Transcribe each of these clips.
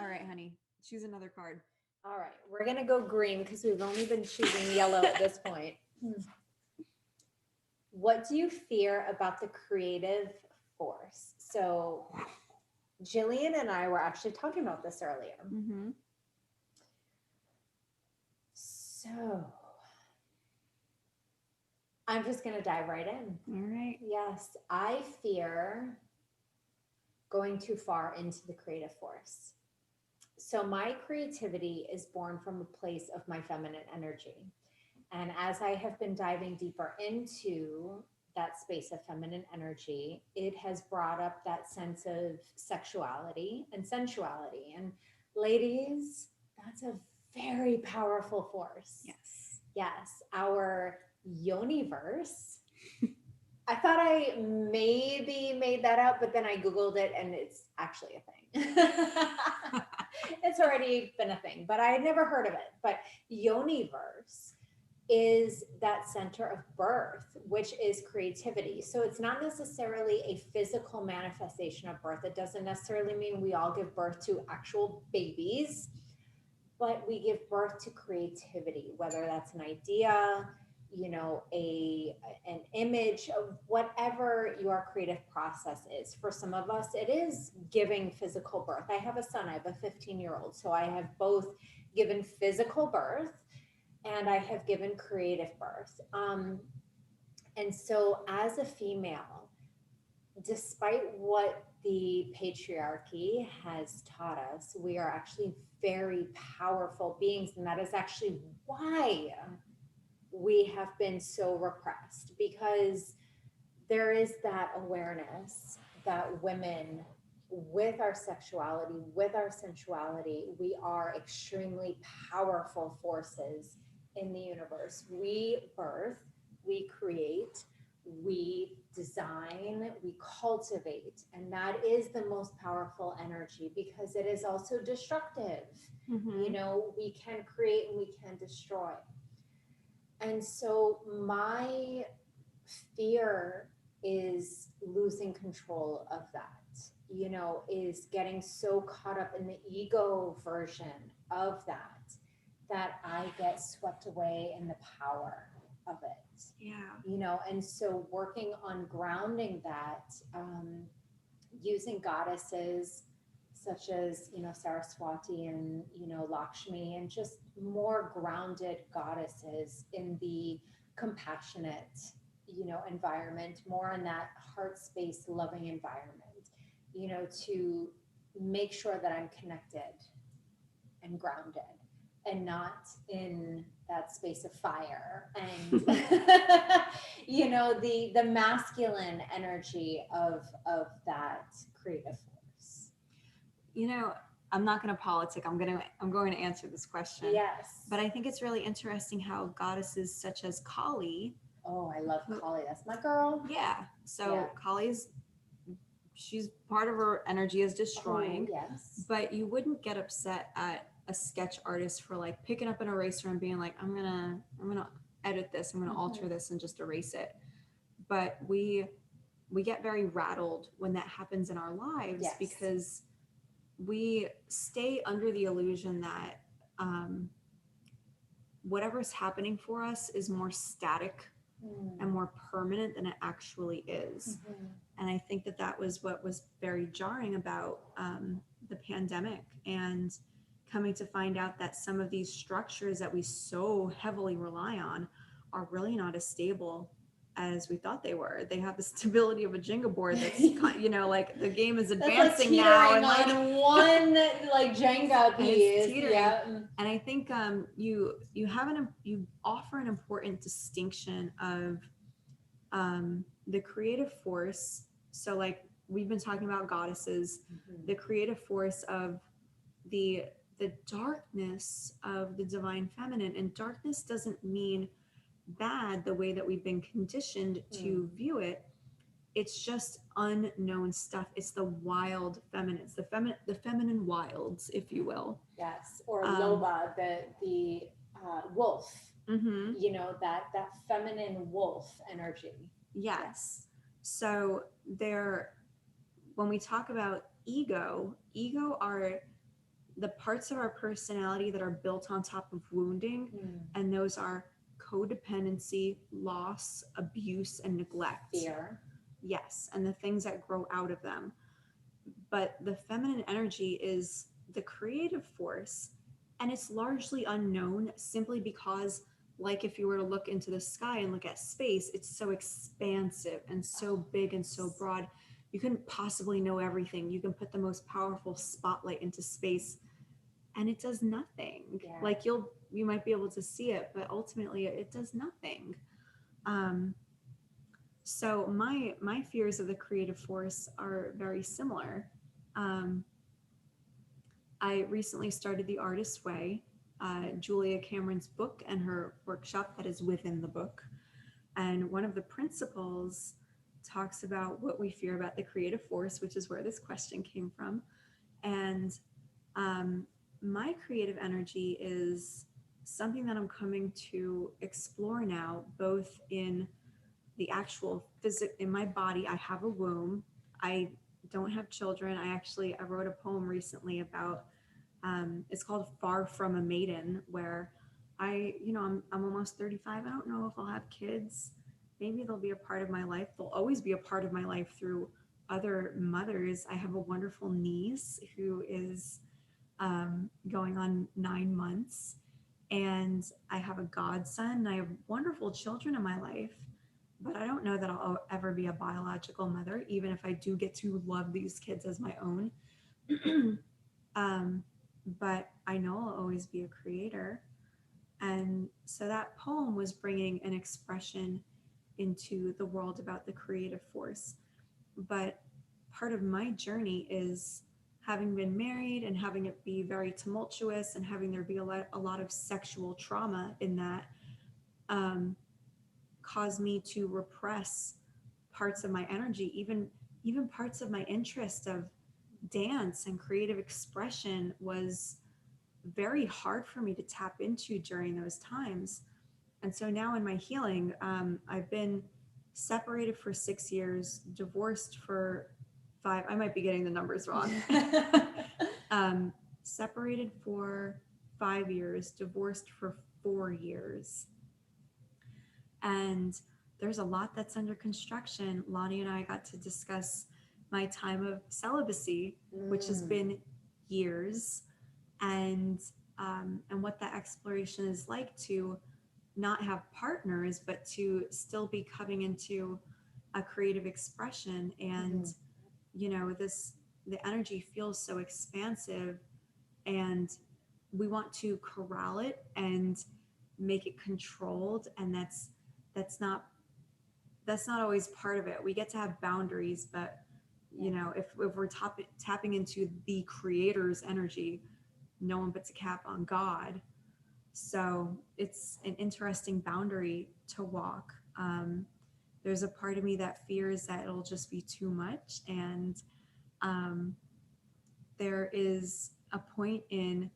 All right, honey. Choose another card. All right, we're gonna go green because we've only been choosing yellow at this point. What do you fear about the creative force? So Jillian and I were actually talking about this earlier. Mm-hmm. So I'm just gonna dive right in. All right. Yes, I fear going too far into the creative force. So my creativity is born from a place of my feminine energy. And as I have been diving deeper into that space of feminine energy, it has brought up that sense of sexuality and sensuality. And ladies, that's a very powerful force. Yes. Yes, our yoniverse. I thought I maybe made that up, but then I Googled it and it's actually a thing. It's already been a thing, but I had never heard of it. But yoniverse is that center of birth, which is creativity. So it's not necessarily a physical manifestation of birth. It doesn't necessarily mean we all give birth to actual babies, but we give birth to creativity, whether that's an idea, an image of whatever your creative process is. For some of us, it is giving physical birth. I have a son, I have a 15-year-old. So I have both given physical birth and I have given creative birth. And so as a female, despite what the patriarchy has taught us, we are actually very powerful beings. And that is actually why we have been so repressed, because there is that awareness that women, with our sexuality, with our sensuality, we are extremely powerful forces in the universe. We birth, we create, we design, we cultivate, and that is the most powerful energy because it is also destructive. Mm-hmm. We can create and we can destroy. And so my fear is losing control of that, is getting so caught up in the ego version of that I get swept away in the power of it. Yeah. And so working on grounding that, using goddesses such as Saraswati and Lakshmi, and just more grounded goddesses in the compassionate environment, more in that heart space loving environment, to make sure that I'm connected and grounded and not in that space of fire and the masculine energy of that creative force. I'm not going to politic. I'm going to answer this question. Yes. But I think it's really interesting how goddesses such as Kali. Oh, I love Kali. That's my girl. Yeah. So Kali's, she's part of her energy is destroying. Oh, yes. But you wouldn't get upset at a sketch artist for like picking up an eraser and being like, I'm gonna edit this, I'm gonna alter this and just erase it. But we get very rattled when that happens in our lives because we stay under the illusion that whatever's happening for us is more static and more permanent than it actually is. And I think that was what was very jarring about the pandemic, and coming to find out that some of these structures that we so heavily rely on are really not as stable as we thought they were. They have the stability of a Jenga board that's, like the game is advancing now. And like on one like Jenga piece. Yeah. And I think you offer an important distinction of the creative force. So like we've been talking about goddesses, the creative force of the darkness of the divine feminine. And darkness doesn't mean bad the way that we've been conditioned to view it. It's just unknown stuff. It's the wild feminine. It's the feminine wilds, if you will. Yes. Or loba, the wolf. That feminine wolf energy. Yes. So when we talk about ego are the parts of our personality that are built on top of wounding, Mm. and those are codependency, loss, abuse, and neglect. Fear. Yes, and the things that grow out of them. But the feminine energy is the creative force, and it's largely unknown simply because, like, if you were to look into the sky and look at space, it's so expansive and so big and so broad. You couldn't possibly know everything. You can put the most powerful spotlight into space and it does nothing. Yeah. Like you might be able to see it, but ultimately it does nothing. So my fears of the creative force are very similar. I recently started The Artist's Way, Julia Cameron's book and her workshop that is within the book. And one of the principles talks about what we fear about the creative force, which is where this question came from. And my creative energy is something that I'm coming to explore now, both in the actual physical, in my body. I have a womb. I don't have children. I wrote a poem recently about, it's called Far From a Maiden, where I'm almost 35. I don't know if I'll have kids. Maybe they'll be a part of my life. They'll always be a part of my life through other mothers. I have a wonderful niece who is going on 9 months, and I have a godson, and I have wonderful children in my life. But I don't know that I'll ever be a biological mother, even if I do get to love these kids as my own. But I know I'll always be a creator. And so that poem was bringing an expression into the world about the creative force. But part of my journey is having been married and having it be very tumultuous and having there be a lot of sexual trauma in that, caused me to repress parts of my energy, even parts of my interest of dance and creative expression was very hard for me to tap into during those times. And so now in my healing, I've been separated for 6 years, divorced for 5. I might be getting the numbers wrong. Separated for 5 years, divorced for 4 years. And there's a lot that's under construction. Loni and I got to discuss my time of celibacy, which has been years, and what that exploration is like to not have partners, but to still be coming into a creative expression. And the energy feels so expansive, and we want to corral it and make it controlled, and that's not always part of it. We get to have boundaries, but if we're tapping into the creator's energy, no one puts a cap on God. So it's an interesting boundary to walk. There's a part of me that fears that it'll just be too much. And there is a point in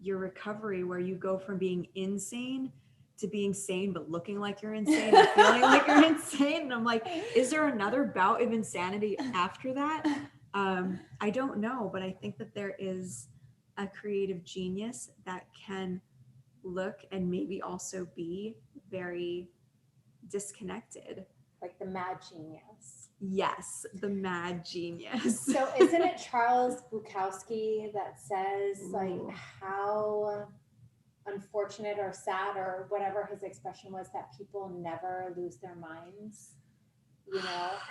your recovery where you go from being insane to being sane, but looking like you're insane and feeling like you're insane. And I'm like, is there another bout of insanity after that? I don't know, but I think that there is a creative genius that can look and maybe also be very disconnected. Like the mad genius. Yes, the mad genius. So isn't it Charles Bukowski that says like how unfortunate or sad or whatever his expression was that people never lose their minds,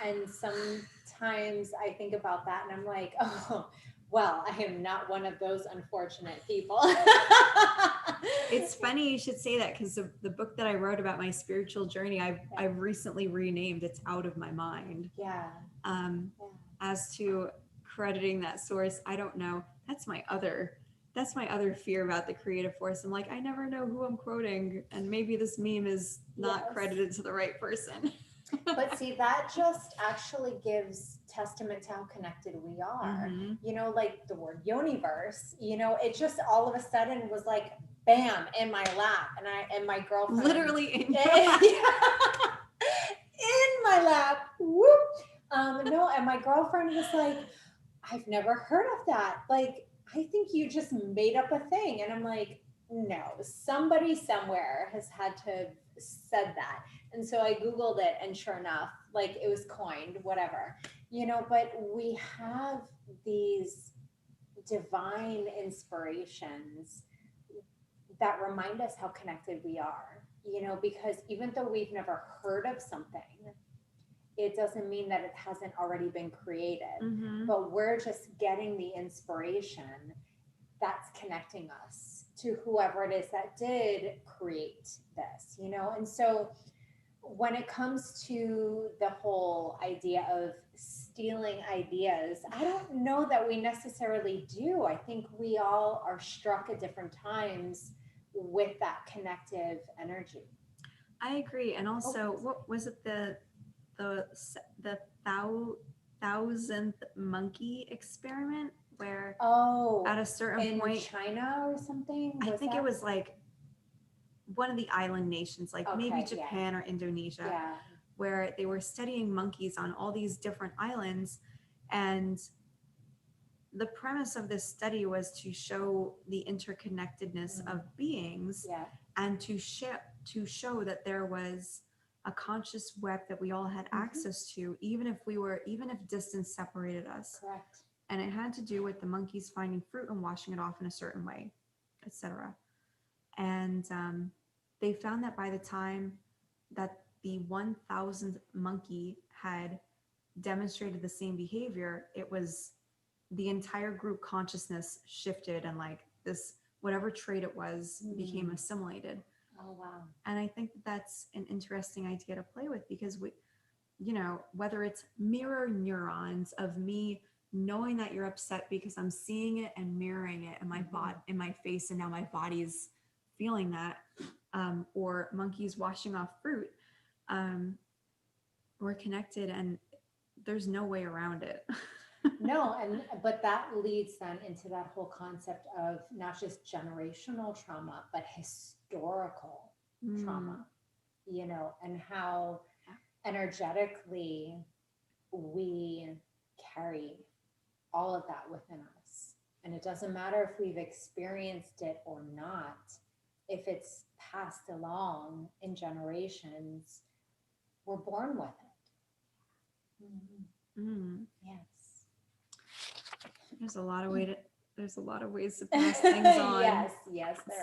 and sometimes I think about that and I'm like, oh, well, I am not one of those unfortunate people. It's funny you should say that, because the book that I wrote about my spiritual journey, I've recently renamed It's Out of My Mind. Yeah. As to crediting that source, I don't know. That's my other fear about the creative force. I'm like, I never know who I'm quoting, and maybe this meme is not credited to the right person. But see, that just actually gives testament to how connected we are. Mm-hmm. Like the word universe, it just all of a sudden was like, bam, in my lap. And my girlfriend. Literally in your lap. In my lap. Whoop. No, and my girlfriend was like, I've never heard of that. Like, I think you just made up a thing. And I'm like, no, somebody somewhere has had to have said that. And so I Googled it, and sure enough, like it was coined, whatever, but we have these divine inspirations that remind us how connected we are, because even though we've never heard of something, it doesn't mean that it hasn't already been created, but we're just getting the inspiration that's connecting us to whoever it is that did create this, and so when it comes to the whole idea of stealing ideas, I don't know that we necessarily do. I think we all are struck at different times with that connective energy. I agree. And also, what was it, the the thousandth monkey experiment, where at a certain in point, China or something? I think it was like one of the island nations, like maybe Okay, Japan or Indonesia, Yeah. where they were studying monkeys on all these different islands. And the premise of this study was to show the interconnectedness of beings, Yeah. and to show that there was a conscious web that we all had access to, even if distance separated us. Correct. And it had to do with the monkeys finding fruit and washing it off in a certain way, etc. And they found that by the time that the 1000th monkey had demonstrated the same behavior, it was the entire group consciousness shifted, and like this, whatever trait it was, became assimilated. Oh, wow. And I think that's an interesting idea to play with, because we, whether it's mirror neurons of me knowing that you're upset because I'm seeing it and mirroring it in my body, in my face, and now my body's feeling that, or monkeys washing off fruit, we're connected, and there's no way around it. No, but that leads then into that whole concept of not just generational trauma, but historical trauma, and how energetically we carry all of that within us. And it doesn't matter if we've experienced it or not, if it's passed along in generations, we're born with it. Yes. There's a lot of ways to pass things on. Yes, there